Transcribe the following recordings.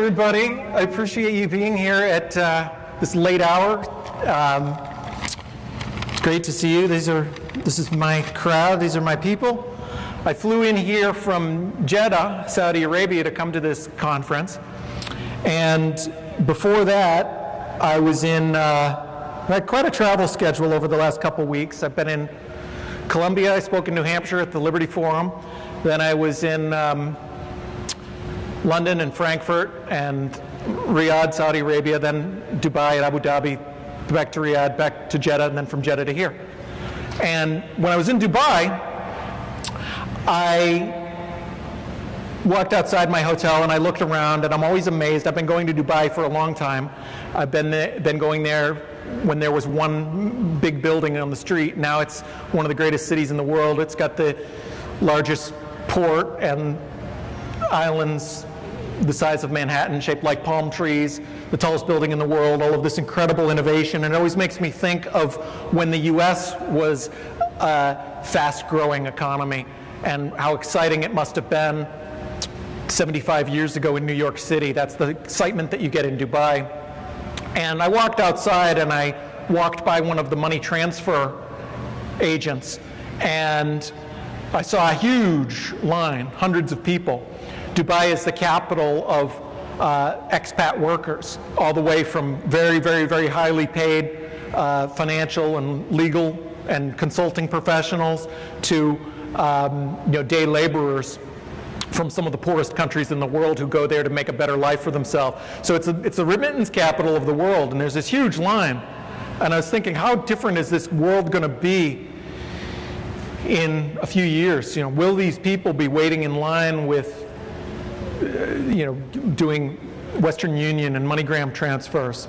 Everybody, I appreciate you being here at this late hour. It's great to see you. This is my crowd. These are my people. I flew in here from Jeddah, Saudi Arabia, to come to this conference. And before that, I was in I had quite a travel schedule over the last couple weeks. I've been in Colombia. I spoke in New Hampshire at the Liberty Forum. Then I was in London and Frankfurt and Riyadh, Saudi Arabia, then Dubai and Abu Dhabi, back to Riyadh, back to Jeddah, and then from Jeddah to here. And when I was in Dubai, I walked outside my hotel and I looked around, and I'm always amazed. I've been going to Dubai for a long time. I've been going there when there was one big building on the street. Now it's one of the greatest cities in the world. It's got the largest port and islands the size of Manhattan, shaped like palm trees, the tallest building in the world, all of this incredible innovation. And it always makes me think of when the US was a fast-growing economy and how exciting it must have been 75 years ago in New York City. That's the excitement that you get in Dubai. And I walked outside and I walked by one of the money transfer agents, and I saw a huge line, hundreds of people. Dubai is the capital of expat workers, all the way from very, very, very highly paid financial and legal and consulting professionals to day laborers from some of the poorest countries in the world who go there to make a better life for themselves. So it's a remittance capital of the world, and there's this huge line. And I was thinking, how different is this world going to be in a few years? Will these people be waiting in line with doing Western Union and MoneyGram transfers?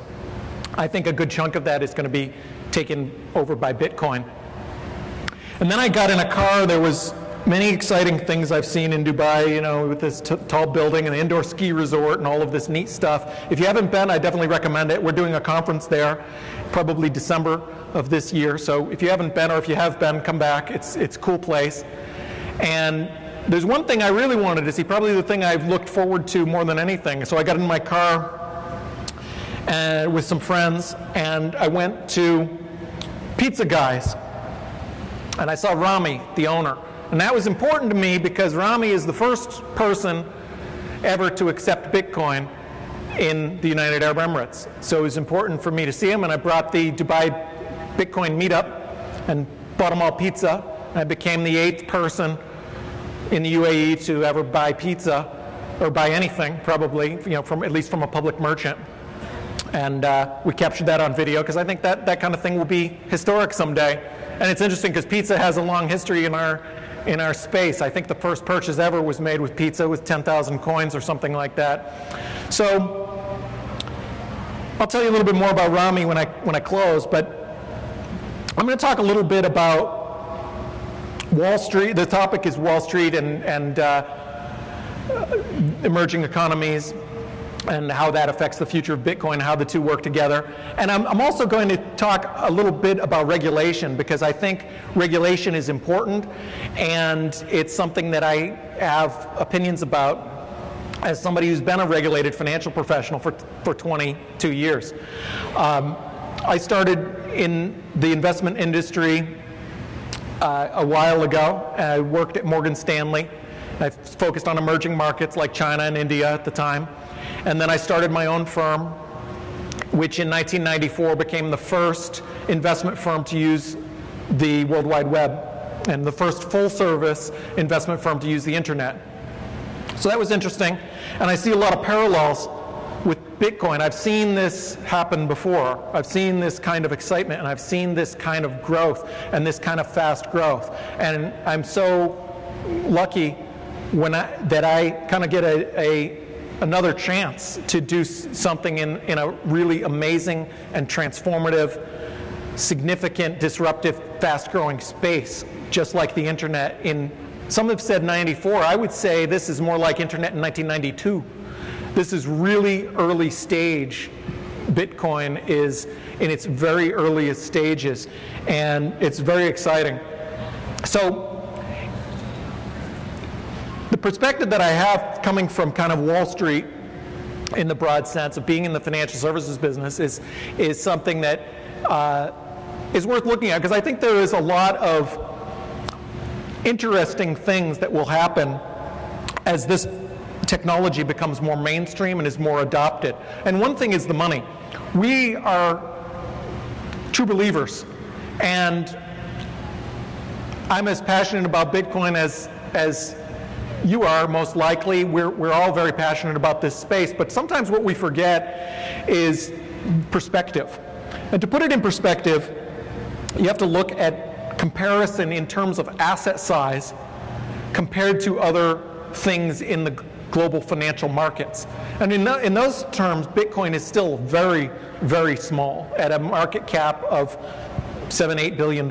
I think a good chunk of that is going to be taken over by Bitcoin. And then I got in a car. There was many exciting things I've seen in Dubai, with this tall building and the indoor ski resort and all of this neat stuff. If you haven't been, I definitely recommend it. We're doing a conference there, probably December of this year. So if you haven't been, or if you have been, come back. It's a cool place. And there's one thing I really wanted to see, probably the thing I've looked forward to more than anything. So I got in my car with some friends, and I went to Pizza Guys. And I saw Rami, the owner. And that was important to me because Rami is the first person ever to accept Bitcoin in the United Arab Emirates. So it was important for me to see him, and I brought the Dubai Bitcoin meetup and bought them all pizza. I became the 8th person in the UAE to ever buy pizza, or buy anything, probably, at least from a public merchant. And we captured that on video because I think that kind of thing will be historic someday. And it's interesting because pizza has a long history in our space. I think the first purchase ever was made with pizza with 10,000 coins or something like that. So I'll tell you a little bit more about Rami when I close, but I'm going to talk a little bit about Wall Street. The topic is Wall Street and emerging economies and how that affects the future of Bitcoin, how the two work together. And I'm also going to talk a little bit about regulation, because I think regulation is important, and it's something that I have opinions about as somebody who's been a regulated financial professional for 22 years. I started in the investment industry a while ago. I worked at Morgan Stanley. I focused on emerging markets like China and India at the time. And then I started my own firm, which in 1994 became the first investment firm to use the World Wide Web and the first full-service investment firm to use the internet. So that was interesting. And I see a lot of parallels with Bitcoin. I've seen this happen before. I've seen this kind of excitement, and I've seen this kind of growth and this kind of fast growth. And I'm so lucky that I kind of get another chance to do something in a really amazing and transformative, significant, disruptive, fast-growing space, just like the internet. Some have said 94. I would say this is more like internet in 1992. This is really early stage. Bitcoin is in its very earliest stages, and it's very exciting. So the perspective that I have coming from kind of Wall Street in the broad sense of being in the financial services business is something that is worth looking at, because I think there is a lot of interesting things that will happen as this technology becomes more mainstream and is more adopted. And one thing is the money. We are true believers, and I'm as passionate about Bitcoin as you are, most likely. We're all very passionate about this space, but sometimes what we forget is perspective. And to put it in perspective, you have to look at comparison in terms of asset size compared to other things in the global financial markets. And in those terms, Bitcoin is still very, very small. At a market cap of $7–8 billion,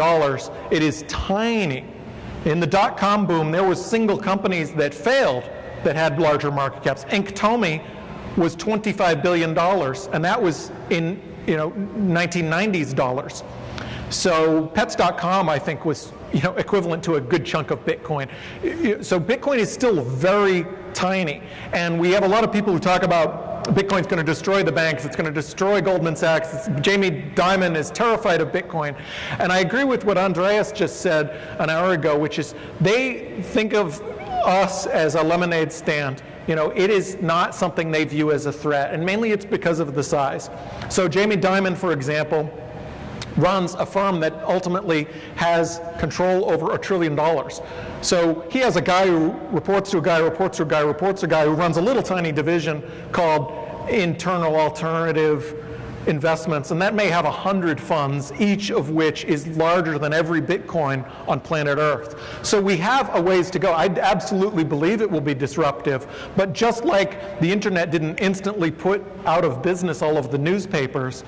it is tiny. In the dot-com boom, there was single companies that failed that had larger market caps. Inktomi was $25 billion, and that was in 1990s dollars. So Pets.com, I think, was equivalent to a good chunk of Bitcoin. So Bitcoin is still very tiny, and we have a lot of people who talk about Bitcoin's going to destroy the banks, it's going to destroy Goldman Sachs. Jamie Dimon is terrified of Bitcoin. And I agree with what Andreas just said an hour ago, which is they think of us as a lemonade stand. It is not something they view as a threat, and mainly it's because of the size. So Jamie Dimon, for example, runs a firm that ultimately has control over $1 trillion. So he has a guy who reports to a guy, reports to a guy, reports to a guy, who runs a little tiny division called Internal Alternative Investments, and that may have 100 funds, each of which is larger than every Bitcoin on planet Earth. So we have a ways to go. I absolutely believe it will be disruptive, but just like the internet didn't instantly put out of business all of the newspapers,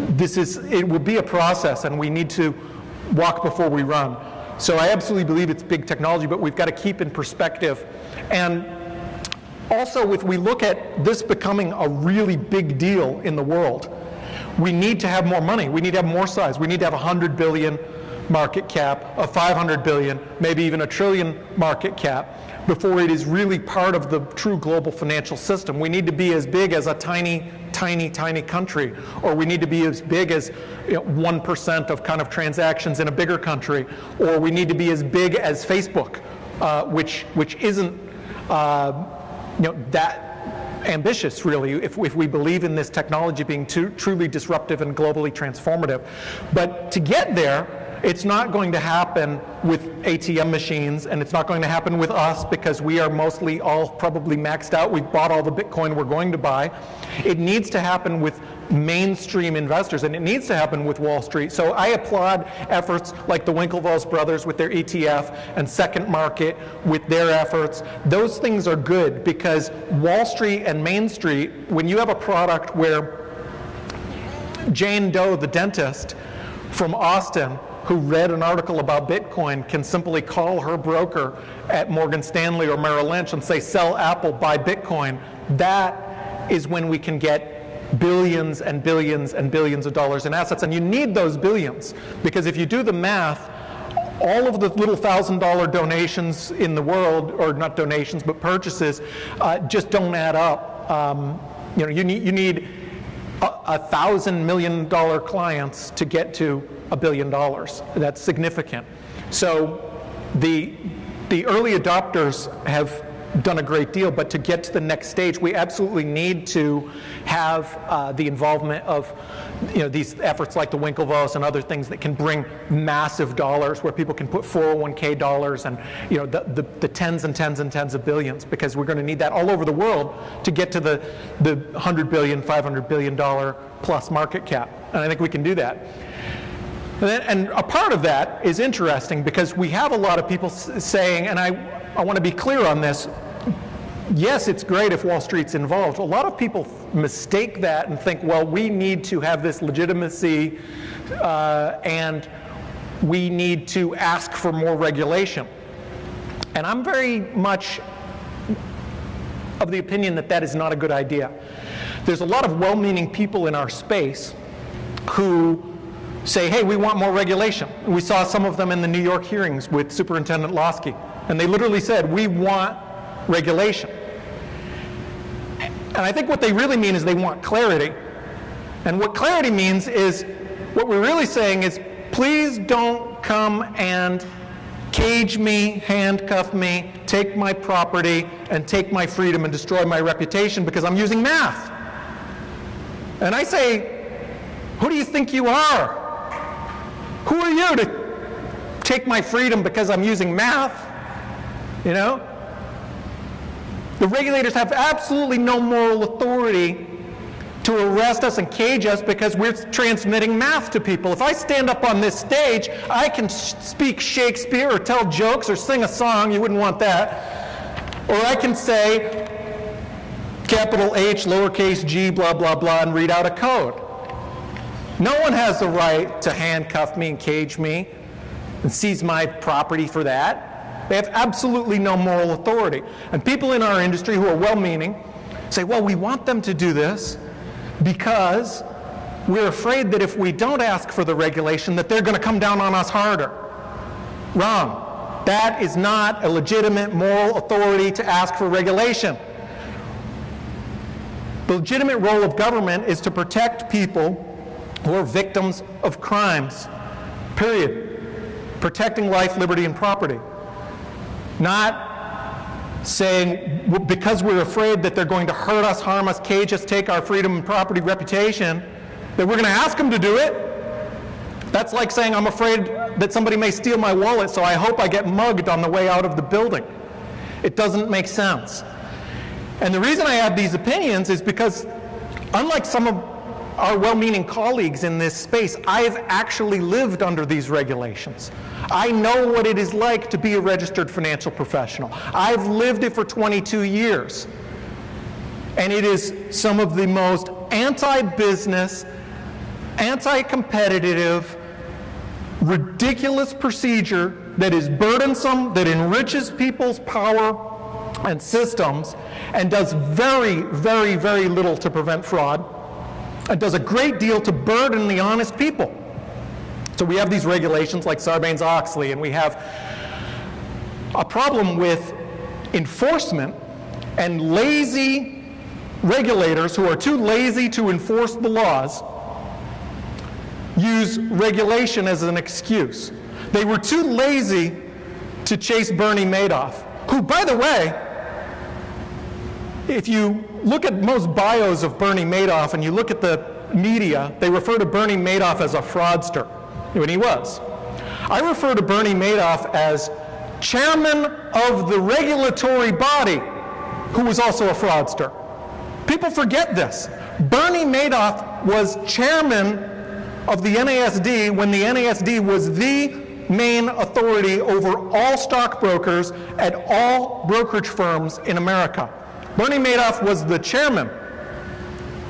it will be a process, and we need to walk before we run. So I absolutely believe it's big technology, but we've got to keep in perspective. And also, if we look at this becoming a really big deal in the world, we need to have more money. We need to have more size. We need to have 100 billion market cap, a 500 billion, maybe even $1 trillion market cap before it is really part of the true global financial system. We need to be as big as a tiny, tiny, tiny country, or we need to be as big as 1% of kind of transactions in a bigger country, or we need to be as big as Facebook, which isn't that ambitious, really, if we believe in this technology being truly disruptive and globally transformative. But to get there, it's not going to happen with ATM machines, and it's not going to happen with us because we are mostly all probably maxed out. We've bought all the Bitcoin we're going to buy. It needs to happen with mainstream investors, and it needs to happen with Wall Street. So I applaud efforts like the Winklevoss brothers with their ETF and Second Market with their efforts. Those things are good because Wall Street and Main Street, when you have a product where Jane Doe, the dentist from Austin, who read an article about Bitcoin, can simply call her broker at Morgan Stanley or Merrill Lynch and say, sell Apple, buy Bitcoin, that is when we can get billions and billions and billions of dollars in assets. And you need those billions, because if you do the math, all of the little $1,000 donations in the world, or not donations, but purchases, just don't add up. You need $1,000 million clients to get to $1 billion. That's significant. So the early adopters have done a great deal, but to get to the next stage, we absolutely need to have the involvement of these efforts like the Winklevoss and other things that can bring massive dollars, where people can put 401k dollars and the tens and tens and tens of billions, because we're going to need that all over the world to get to the $100 billion, $500 billion plus market cap. And I think we can do that. And a part of that is interesting because we have a lot of people saying, and I want to be clear on this, yes, it's great if Wall Street's involved. A lot of people mistake that and think, well, we need to have this legitimacy and we need to ask for more regulation. And I'm very much of the opinion that that is not a good idea. There's a lot of well-meaning people in our space who say, hey, we want more regulation. We saw some of them in the New York hearings with Superintendent Losky, and they literally said, we want regulation. And I think what they really mean is they want clarity. And what clarity means is, what we're really saying is, please don't come and cage me, handcuff me, take my property, and take my freedom and destroy my reputation because I'm using math. And I say, who do you think you are? Who are you to take my freedom because I'm using math? You know? The regulators have absolutely no moral authority to arrest us and cage us because we're transmitting math to people. If I stand up on this stage, I can speak Shakespeare or tell jokes or sing a song, you wouldn't want that. Or I can say capital H, lowercase g, blah, blah, blah, and read out a code. No one has the right to handcuff me and cage me and seize my property for that. They have absolutely no moral authority. And people in our industry who are well-meaning say, well, we want them to do this because we're afraid that if we don't ask for the regulation, that they're going to come down on us harder. Wrong. That is not a legitimate moral authority to ask for regulation. The legitimate role of government is to protect people who are victims of crimes, period. Protecting life, liberty, and property. Not saying, because we're afraid that they're going to hurt us, harm us, cage us, take our freedom and property reputation, that we're going to ask them to do it. That's like saying, I'm afraid that somebody may steal my wallet, so I hope I get mugged on the way out of the building. It doesn't make sense. And the reason I have these opinions is because, unlike some of our well-meaning colleagues in this space, I've actually lived under these regulations. I know what it is like to be a registered financial professional. I've lived it for 22 years. And it is some of the most anti-business, anti-competitive, ridiculous procedure that is burdensome, that enriches people's power and systems, and does very, very, very little to prevent fraud, and does a great deal to burden the honest people. So we have these regulations like Sarbanes-Oxley, and we have a problem with enforcement and lazy regulators who are too lazy to enforce the laws use regulation as an excuse. They were too lazy to chase Bernie Madoff, who, by the way, if you look at most bios of Bernie Madoff and you look at the media, they refer to Bernie Madoff as a fraudster. When he was. I refer to Bernie Madoff as chairman of the regulatory body, who was also a fraudster. People forget this. Bernie Madoff was chairman of the NASD when the NASD was the main authority over all stockbrokers at all brokerage firms in America. Bernie Madoff was the chairman.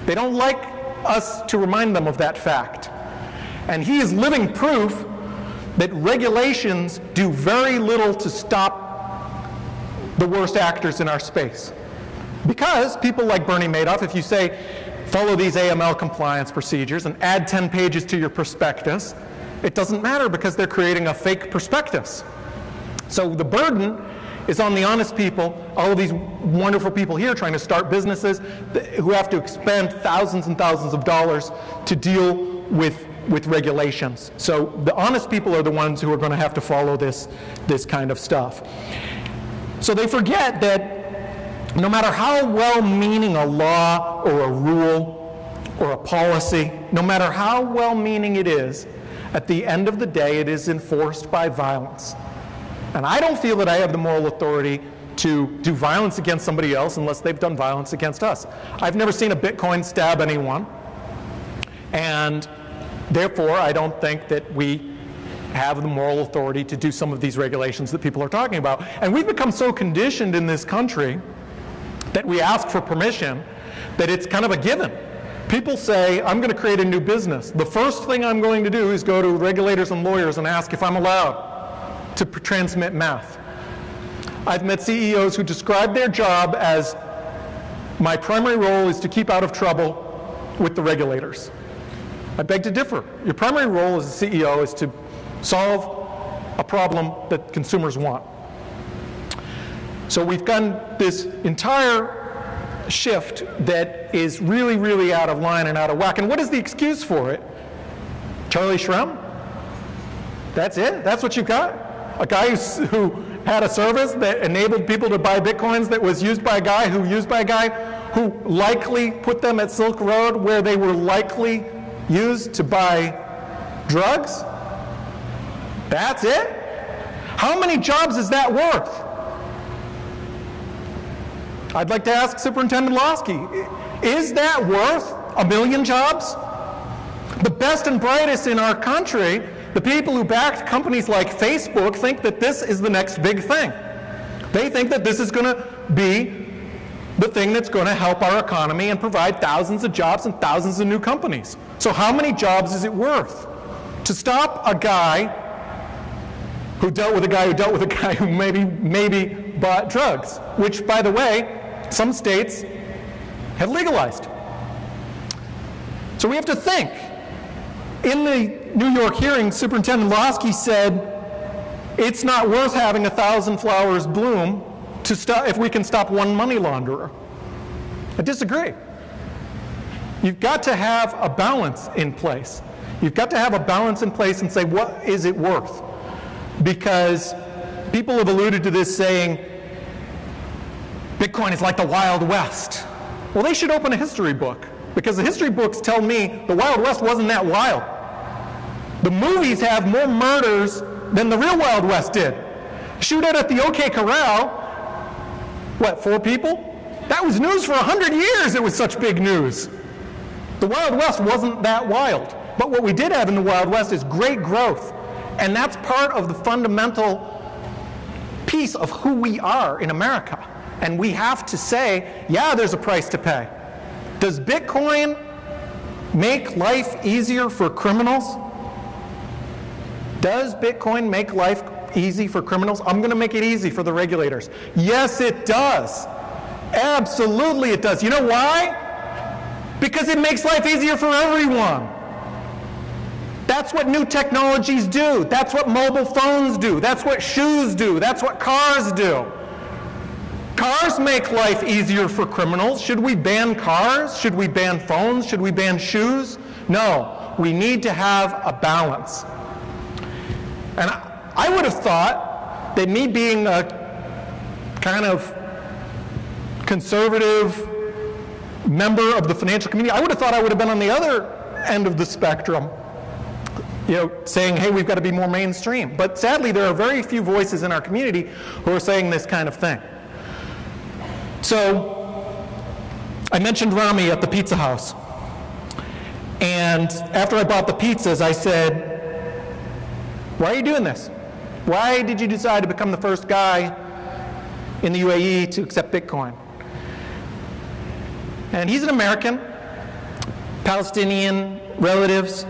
They don't like us to remind them of that fact. And he is living proof that regulations do very little to stop the worst actors in our space. Because people like Bernie Madoff, if you say, follow these AML compliance procedures and add 10 pages to your prospectus, it doesn't matter because they're creating a fake prospectus. So the burden is on the honest people, all of these wonderful people here trying to start businesses who have to expend thousands and thousands of dollars to deal with regulations. So the honest people are the ones who are going to have to follow this kind of stuff. So they forget that no matter how well-meaning a law or a rule or a policy, no matter how well-meaning it is, at the end of the day it is enforced by violence. And I don't feel that I have the moral authority to do violence against somebody else unless they've done violence against us. I've never seen a Bitcoin stab anyone, and therefore, I don't think that we have the moral authority to do some of these regulations that people are talking about. And we've become so conditioned in this country that we ask for permission that it's kind of a given. People say, I'm going to create a new business. The first thing I'm going to do is go to regulators and lawyers and ask if I'm allowed to transmit math. I've met CEOs who describe their job as, my primary role is to keep out of trouble with the regulators. I beg to differ. Your primary role as a CEO is to solve a problem that consumers want. So we've done this entire shift that is really, really out of line and out of whack. And what is the excuse for it? Charlie Shrem? That's it? That's what you've got? A guy who had a service that enabled people to buy bitcoins that was used by a guy who likely put them at Silk Road where they were likely used to buy drugs? That's it? How many jobs is that worth? I'd like to ask Superintendent Losky, is that worth 1 million jobs? The best and brightest in our country, the people who backed companies like Facebook, think that this is the next big thing. They think that this is going to be the thing that's going to help our economy and provide thousands of jobs and thousands of new companies. So how many jobs is it worth to stop a guy who dealt with a guy who dealt with a guy who maybe bought drugs, which, by the way, some states have legalized. So we have to think. In the New York hearing, Superintendent Losky said it's not worth having 1,000 flowers bloom to stop if we can stop one money launderer. I disagree. You've got to have a balance in place. You've got to have a balance in place and say, what is it worth? Because people have alluded to this saying, Bitcoin is like the Wild West. Well, they should open a history book, because the history books tell me the Wild West wasn't that wild. The movies have more murders than the real Wild West did. Shootout at the OK Corral, what, 4 people? That was news for 100 years. It was such big news. The Wild West wasn't that wild. But what we did have in the Wild West is great growth. And that's part of the fundamental piece of who we are in America. And we have to say, yeah, there's a price to pay. Does Bitcoin make life easier for criminals? Does Bitcoin make life easy for criminals? I'm going to make it easy for the regulators. Yes, it does. Absolutely it does. You know why? Because it makes life easier for everyone. That's what new technologies do. That's what mobile phones do. That's what shoes do. That's what cars do. Cars make life easier for criminals. Should we ban cars? Should we ban phones? Should we ban shoes? No. We need to have a balance. And I would have thought that me being a kind of conservative member of the financial community, I would have thought I would have been on the other end of the spectrum, saying, hey, we've got to be more mainstream. But sadly, there are very few voices in our community who are saying this kind of thing. So I mentioned Rami at the pizza house. And after I bought the pizzas, I said, why are you doing this? Why did you decide to become the first guy in the UAE to accept Bitcoin? And he's an American, Palestinian relatives.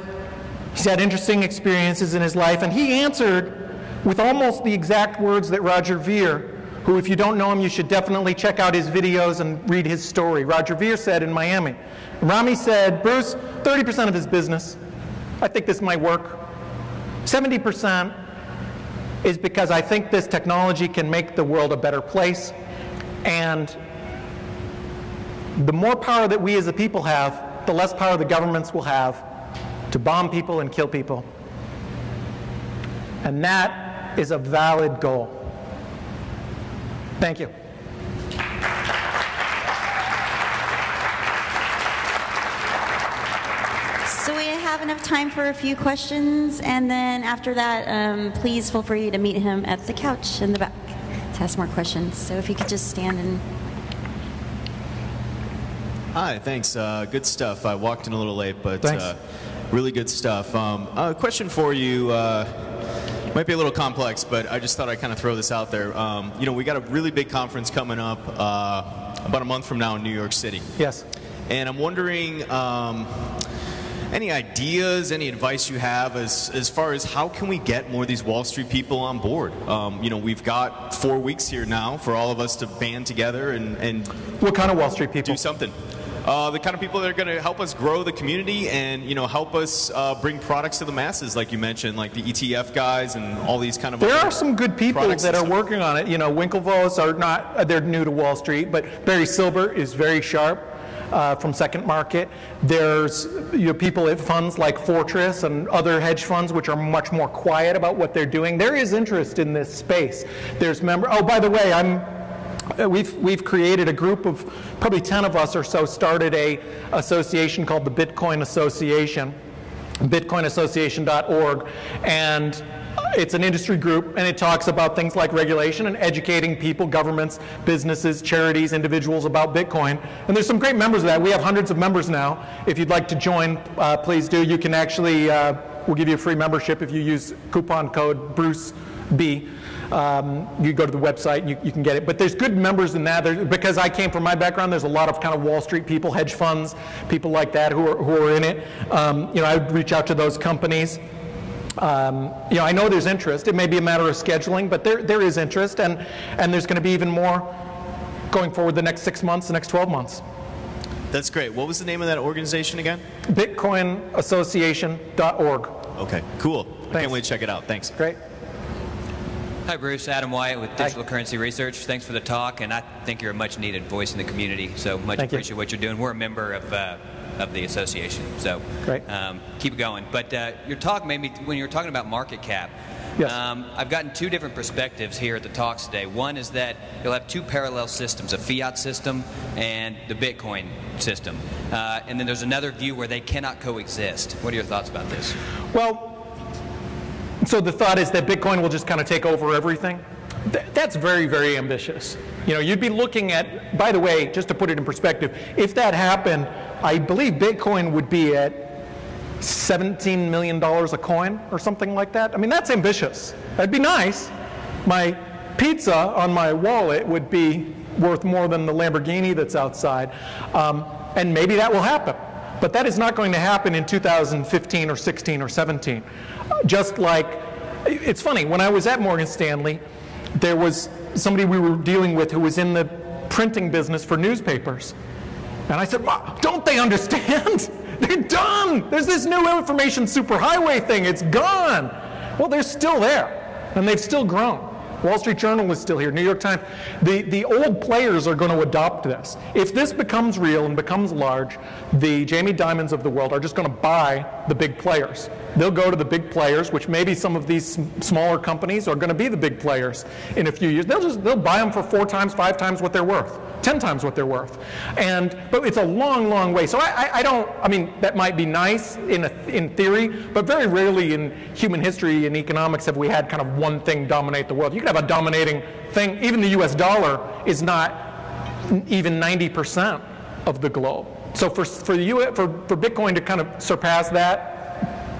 He's had interesting experiences in his life, and he answered with almost the exact words that Roger Ver, who, if you don't know him, you should definitely check out his videos and read his story. Roger Ver said in Miami. Rami said, Bruce, 30% of his business, I think this might work. 70% is because I think this technology can make the world a better place. And the more power that we as a people have, the less power the governments will have to bomb people and kill people. And that is a valid goal. Thank you. So we have enough time for a few questions, and then after that, please feel free to meet him at the couch in the back to ask more questions. So if you could just stand and... Hi, thanks. Good stuff. I walked in a little late, but really good stuff. A question for you. Might be a little complex, but I just thought I'd kind of throw this out there. We got a really big conference coming up about a month from now in New York City. Yes. And I'm wondering, any ideas, any advice you have as far as how can we get more of these Wall Street people on board? We've got 4 weeks here now for all of us to band together and what kind of Wall Street people? Do something. the kind of people that are going to help us grow the community and, you know, help us bring products to the masses, like you mentioned, like the ETF guys and all these kind of. There are some good people that are working on it. You know, Winklevoss are not, they're new to Wall Street, but Barry Silbert is very sharp from Second Market. There's people at funds like Fortress and other hedge funds which are much more quiet about what they're doing. There is interest in this space. There's oh, by the way, we've created a group of probably 10 of us or so, started a association called the Bitcoin Association, bitcoinassociation.org, and it's an industry group, and it talks about things like regulation and educating people, governments, businesses, charities, individuals about Bitcoin. And there's some great members of that. We have hundreds of members now. If you'd like to join, please do. You can actually, we'll give you a free membership if you use coupon code BruceB. You go to the website, you can get it. But there's good members in that. Because I came from my background, there's a lot of kind of Wall Street people, hedge funds, people like that who are in it. I would reach out to those companies. I know there's interest. It may be a matter of scheduling, but there is interest, and there's going to be even more going forward the next 6 months, the next 12 months. That's great. What was the name of that organization again? bitcoinassociation.org. Okay, cool. Thanks. I can't wait to check it out. Thanks. Great. Hi, Bruce. Adam Wyatt with Digital Currency Research. Thanks for the talk, and I think you're a much-needed voice in the community, so much appreciate what you're doing. We're a member of the association, so great. Keep it going. But your talk made me, when you were talking about market cap, yes. I've gotten two different perspectives here at the talks today. One is that you'll have two parallel systems, a fiat system and the Bitcoin system. And then there's another view where they cannot coexist. What are your thoughts about this? Well, so the thought is that Bitcoin will just kind of take over everything. That's very, very ambitious. You'd be looking at, by the way, just to put it in perspective, if that happened, I believe Bitcoin would be at $17 million a coin or something like that. I mean, that's ambitious. That'd be nice. My pizza on my wallet would be worth more than the Lamborghini that's outside. And maybe that will happen. But that is not going to happen in 2015 or 16 or 17. Just like, it's funny, when I was at Morgan Stanley, there was somebody we were dealing with who was in the printing business for newspapers. And I said, wow, don't they understand? They're done. There's this new information superhighway thing. It's gone. Well, they're still there. And they've still grown. Wall Street Journal is still here. New York Times. The old players are going to adopt this. If this becomes real and becomes large, the Jamie Dimons of the world are just going to buy the big players. They'll go to the big players, which maybe some of these smaller companies are going to be the big players in a few years. They'll buy them for 4 times, 5 times what they're worth, 10 times what they're worth. But it's a long, long way. So I mean, that might be nice in theory, but very rarely in human history and economics have we had kind of one thing dominate the world. You could have a dominating thing. Even the US dollar is not even 90% of the globe. So for Bitcoin to kind of surpass that,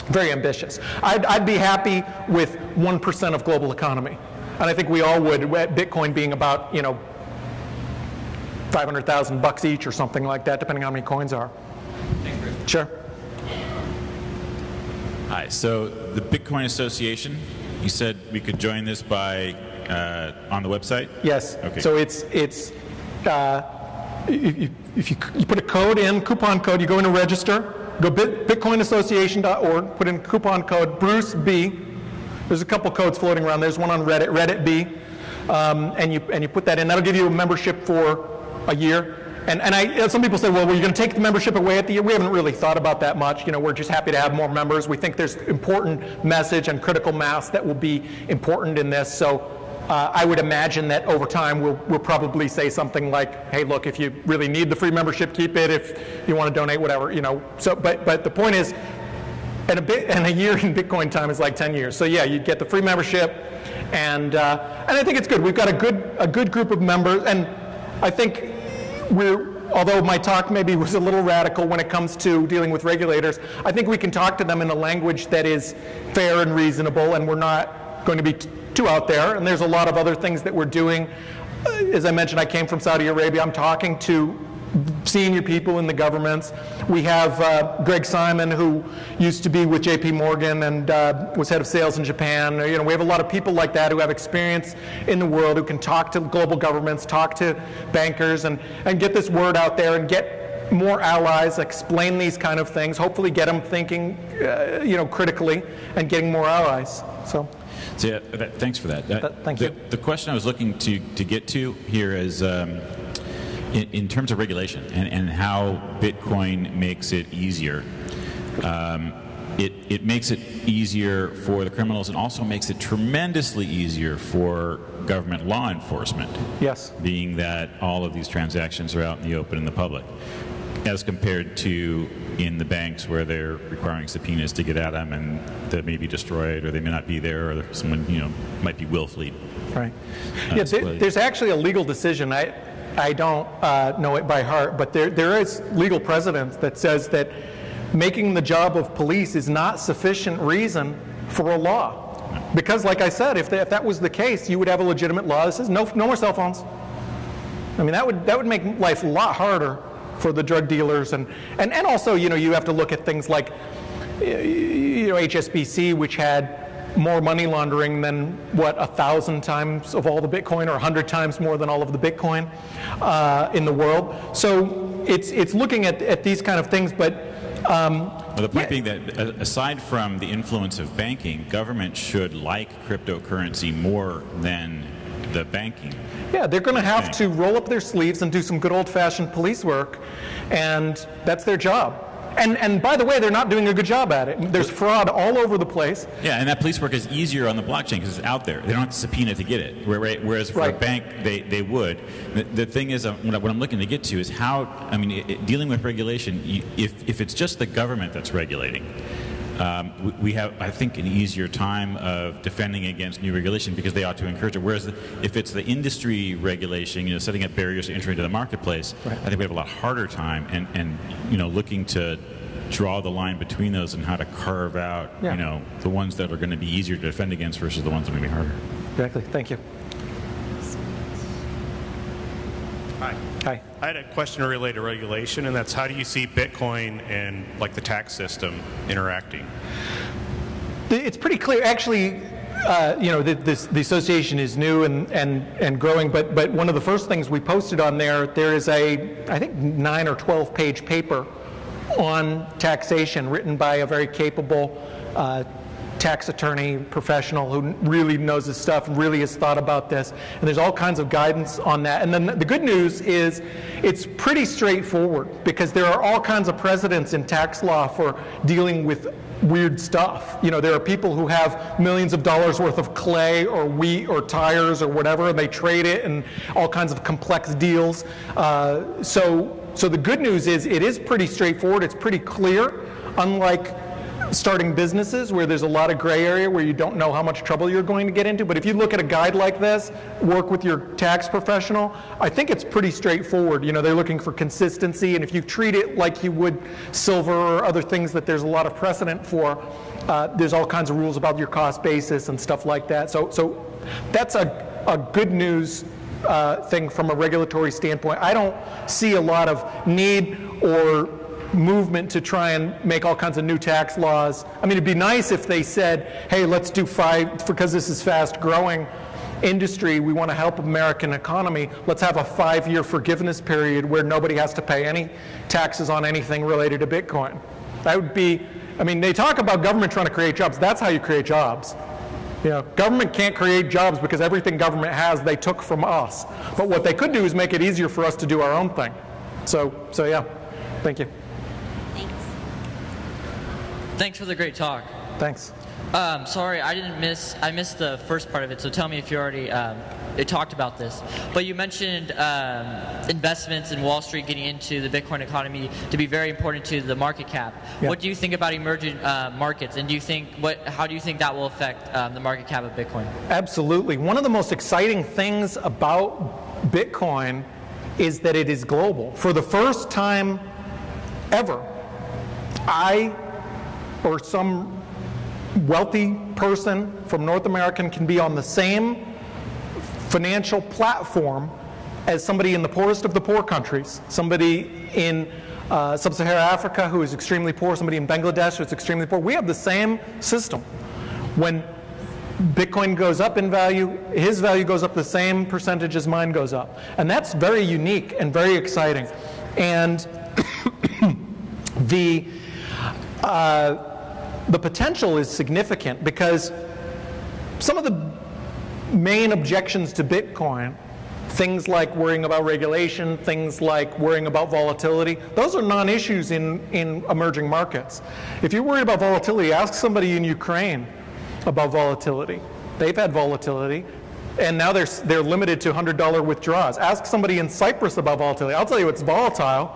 very ambitious. I'd be happy with 1% of global economy. And I think we all would, Bitcoin being about, $500,000 each or something like that, depending on how many coins are. Thanks, Bruce. Sure. Hi, so the Bitcoin Association, you said we could join this by, on the website? Yes. Okay. So if you put a code in, coupon code, you go in to register, go bitcoinassociation.org, put in coupon code BruceB. There's a couple codes floating around. There's one on Reddit, RedditB, and you put that in. That'll give you a membership for a year. And some people say, well, you're going to take the membership away at the year. We haven't really thought about that much. We're just happy to have more members. We think there's important message and critical mass that will be important in this. So I would imagine that over time we'll probably say something like, hey, look, if you really need the free membership, keep it. If you want to donate, whatever, So, but the point is, and a year in Bitcoin time is like 10 years. So yeah, you get the free membership, and I think it's good. We've got a good group of members, and I think although my talk maybe was a little radical when it comes to dealing with regulators, I think we can talk to them in a language that is fair and reasonable, and we're not going to be too out there. And there's a lot of other things that we're doing. As I mentioned, I came from Saudi Arabia. I'm talking to senior people in the governments. We have Greg Simon, who used to be with JP Morgan and was head of sales in Japan. We have a lot of people like that who have experience in the world, who can talk to global governments, talk to bankers, and get this word out there and get more allies, explain these kind of things, hopefully get them thinking, critically, and getting more allies. So yeah, thanks for that. Thank you. The question I was looking to get to here is in terms of regulation and how Bitcoin makes it easier. It makes it easier for the criminals and also makes it tremendously easier for government law enforcement. Yes. Being that all of these transactions are out in the open in the public, as compared to in the banks where they're requiring subpoenas to get at them and they may be destroyed or they may not be there or someone might be willfully. Right. There's actually a legal decision. I don't know it by heart, but there is legal precedent that says that making the job of police is not sufficient reason for a law. Because, like I said, if that was the case, you would have a legitimate law that says no more cell phones. I mean, that would make life a lot harder for the drug dealers, and also, you have to look at things like, HSBC, which had more money laundering than 1,000 times of all the Bitcoin, or 100 times more than all of the Bitcoin in the world. So it's looking at these kind of things, but. Well, the point being that aside from the influence of banking, government should like cryptocurrency more than the banking. Yeah, they're going to have to roll up their sleeves and do some good old-fashioned police work, and that's their job. And by the way, they're not doing a good job at it. There's fraud all over the place. Yeah, and that police work is easier on the blockchain because it's out there. They don't have to subpoena to get it. Whereas for a bank, they would. The thing is, what I'm looking to get to is how, dealing with regulation, if it's just the government that's regulating, we have, I think, an easier time of defending against new regulation because they ought to encourage it. Whereas if it's the industry regulation, setting up barriers to entry into the marketplace, I think we have a lot harder time and looking to draw the line between those and how to carve out, the ones that are going to be easier to defend against versus the ones that are going to be harder. Exactly. Thank you. Hi. I had a question related to regulation, and that's how do you see Bitcoin and the tax system interacting? It's pretty clear. Actually, the association is new and growing, but one of the first things we posted on there is I think 9 or 12 page paper on taxation written by a very capable tax attorney professional who really knows his stuff and really has thought about this, and there's all kinds of guidance on that. And then the good news is it's pretty straightforward because there are all kinds of precedents in tax law for dealing with weird stuff. There are people who have millions of dollars worth of clay or wheat or tires or whatever, and they trade it and all kinds of complex deals. So the good news is it is pretty straightforward. It's pretty clear, unlike starting businesses where there's a lot of gray area where you don't know how much trouble you're going to get into. But if you look at a guide like this, work with your tax professional, I think it's pretty straightforward. They're looking for consistency, and if you treat it like you would silver or other things that there's a lot of precedent for, there's all kinds of rules about your cost basis and stuff like that. So that's a good news thing from a regulatory standpoint. I don't see a lot of need or movement to try and make all kinds of new tax laws. It'd be nice if they said, hey, let's do 5, because this is fast growing industry, we want to help American economy, let's have a 5-year forgiveness period where nobody has to pay any taxes on anything related to Bitcoin. That would be, they talk about government trying to create jobs. That's how you create jobs. Government can't create jobs because everything government has they took from us. But what they could do is make it easier for us to do our own thing. So yeah, thank you. Thanks for the great talk. Thanks. Sorry, I missed the first part of it, so tell me if you already talked about this. But you mentioned investments in Wall Street getting into the Bitcoin economy to be very important to the market cap. Yeah. What do you think about emerging markets, and how do you think that will affect the market cap of Bitcoin? Absolutely. One of the most exciting things about Bitcoin is that it is global. For the first time ever, or some wealthy person from North America can be on the same financial platform as somebody in the poorest of the poor countries, somebody in sub-Saharan Africa who is extremely poor, somebody in Bangladesh who is extremely poor. We have the same system. When Bitcoin goes up in value, his value goes up the same percentage as mine goes up. And that's very unique and very exciting. And the potential is significant because some of the main objections to Bitcoin, things like worrying about regulation, things like worrying about volatility, those are non-issues in emerging markets. If you're worried about volatility, ask somebody in Ukraine about volatility. They've had volatility, and now they're limited to $100 withdrawals. Ask somebody in Cyprus about volatility. I'll tell you it's volatile.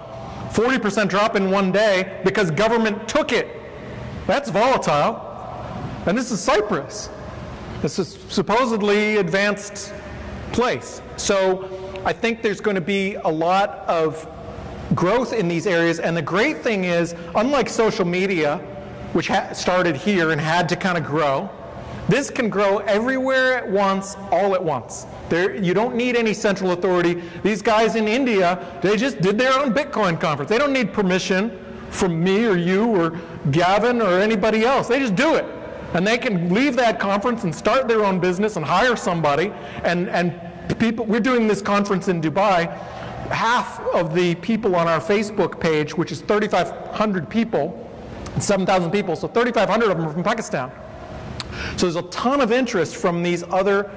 40% drop in one day because government took it. That's volatile. And this is Cyprus. This is supposedly advanced place. So I think there's going to be a lot of growth in these areas. And the great thing is, unlike social media, which started here and had to kind of grow, this can grow everywhere at once, all at once. You don't need any central authority. These guys in India, they just did their own Bitcoin conference. They don't need permission from me or you or Gavin or anybody else. They just do it. And they can leave that conference and start their own business and hire somebody. And people, we're doing this conference in Dubai. Half of the people on our Facebook page, which is 3,500 people, 7,000 people, so 3,500 of them are from Pakistan. So there's a ton of interest from these other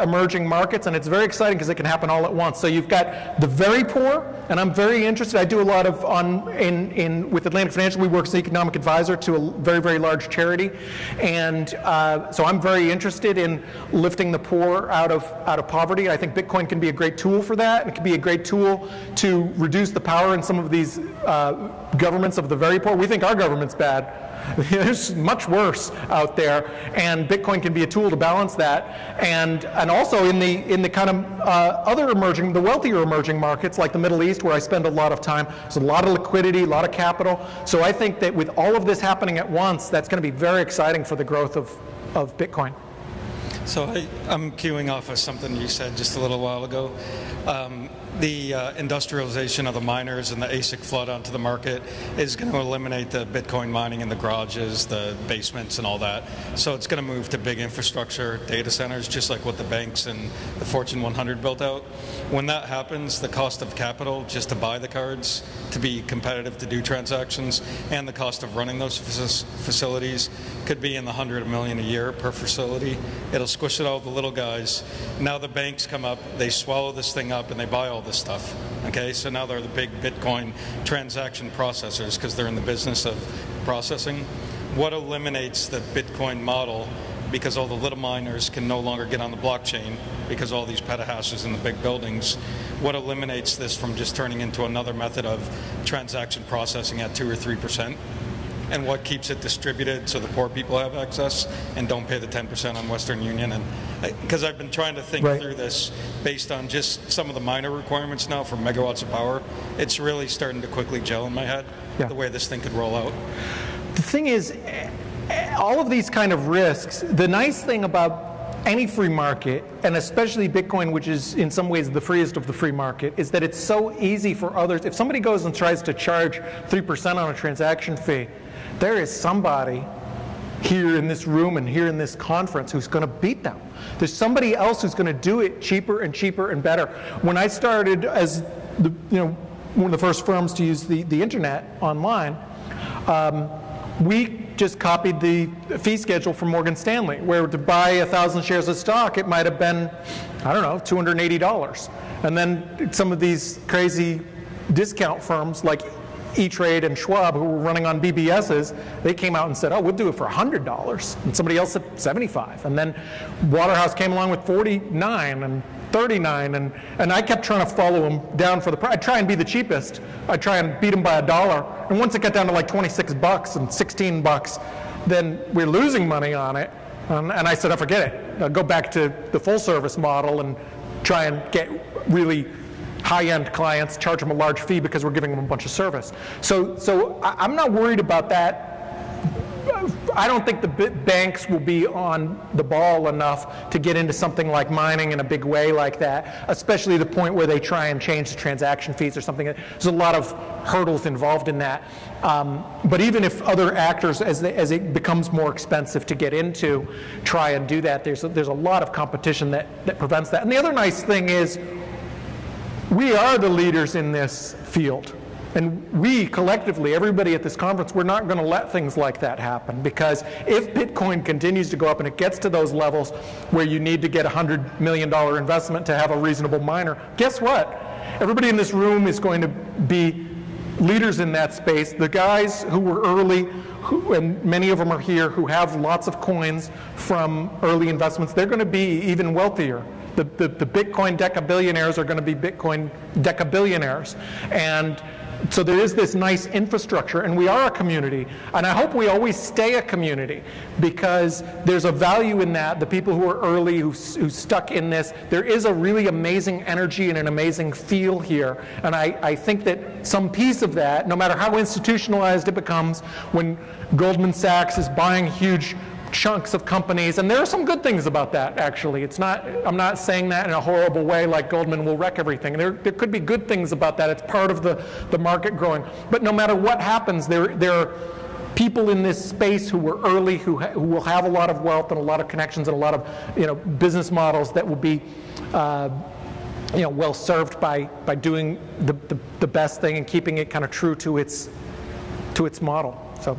emerging markets, and it's very exciting because it can happen all at once. So you've got the very poor, and I'm very interested. I do a lot of with Atlantic Financial. We work as an economic advisor to a very, very large charity, and so I'm very interested in lifting the poor out of poverty. I think Bitcoin can be a great tool for that. It can be a great tool to reduce the power in some of these governments of the very poor. We think our government's bad. There's much worse out there, and Bitcoin can be a tool to balance that. And also in the kind of other the wealthier emerging markets like the Middle East, where I spend a lot of time, there's a lot of liquidity, a lot of capital. So I think that with all of this happening at once, that's going to be very exciting for the growth of Bitcoin. So I'm queuing off of something you said just a little while ago. The industrialization of the miners and the ASIC flood onto the market is going to eliminate the Bitcoin mining in the garages, the basements, and all that. So it's going to move to big infrastructure, data centers, just like what the banks and the Fortune 100 built out. When that happens, the cost of capital just to buy the cards, to be competitive to do transactions, and the cost of running those facilities could be in the $100 million a year per facility. It'll squish it all the little guys. Now the banks come up, they swallow this thing up, and they buy all this stuff. Okay, so now they're the big Bitcoin transaction processors because they're in the business of processing. What eliminates the Bitcoin model, because all the little miners can no longer get on the blockchain because all these petahashes in the big buildings, what eliminates this from just turning into another method of transaction processing at 2 or 3%? And what keeps it distributed so the poor people have access and don't pay the 10% on Western Union? And because I've been trying to think through this based on just some of the minor requirements now for megawatts of power, it's really starting to quickly gel in my head the way this thing could roll out. The thing is, all of these kind of risks, the nice thing about any free market, and especially Bitcoin, which is in some ways the freest of the free market, is that it's so easy for others. If somebody goes and tries to charge 3% on a transaction fee, there is somebody here in this room and here in this conference who's going to beat them. There's somebody else who's going to do it cheaper and cheaper and better. When I started as one of the first firms to use the internet online, we just copied the fee schedule from Morgan Stanley, where to buy 1,000 shares of stock, it might have been, I don't know, $280. And then some of these crazy discount firms like E-Trade and Schwab, who were running on BBSs, they came out and said, oh, we'll do it for $100. And somebody else said $75. And then Waterhouse came along with $49 and $39. And I kept trying to follow them down for the price. I'd try and be the cheapest. I'd try and beat them by $1. And once it got down to like 26 bucks and 16 bucks, then we're losing money on it. And I said, oh, forget it. I'll go back to the full service model and try and get really high-end clients, charge them a large fee because we're giving them a bunch of service. So I'm not worried about that. I don't think the banks will be on the ball enough to get into something like mining in a big way like that, especially the point where they try and change the transaction fees or something. There's a lot of hurdles involved in that. But even if other actors, as it becomes more expensive to get into, try and do that, there's a lot of competition that prevents that. And the other nice thing is, we are the leaders in this field. And we, collectively, everybody at this conference, we're not going to let things like that happen, because if Bitcoin continues to go up and it gets to those levels where you need to get a $100 million investment to have a reasonable miner, guess what? Everybody in this room is going to be leaders in that space. The guys who were early, and many of them are here, who have lots of coins from early investments, they're going to be even wealthier. The Bitcoin decabillionaires are going to be Bitcoin decabillionaires. And so there is this nice infrastructure, and we are a community, and I hope we always stay a community, because there's a value in that. The people who are early, who stuck in this, there is a really amazing energy and an amazing feel here, and I think that some piece of that, no matter how institutionalized it becomes, when Goldman Sachs is buying huge chunks of companies, and there are some good things about that, actually. It's not, I'm not saying that in a horrible way, like Goldman will wreck everything. There could be good things about that. It's part of the market growing. But no matter what happens, there are people in this space who were early, who will have a lot of wealth and a lot of connections and a lot of business models that will be well served by doing the best thing and keeping it kind of true to its model. So.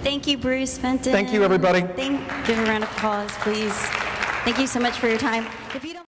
Thank you, Bruce, Fenton. Thank you, everybody. Give a round of applause, please. Thank you so much for your time. If you don't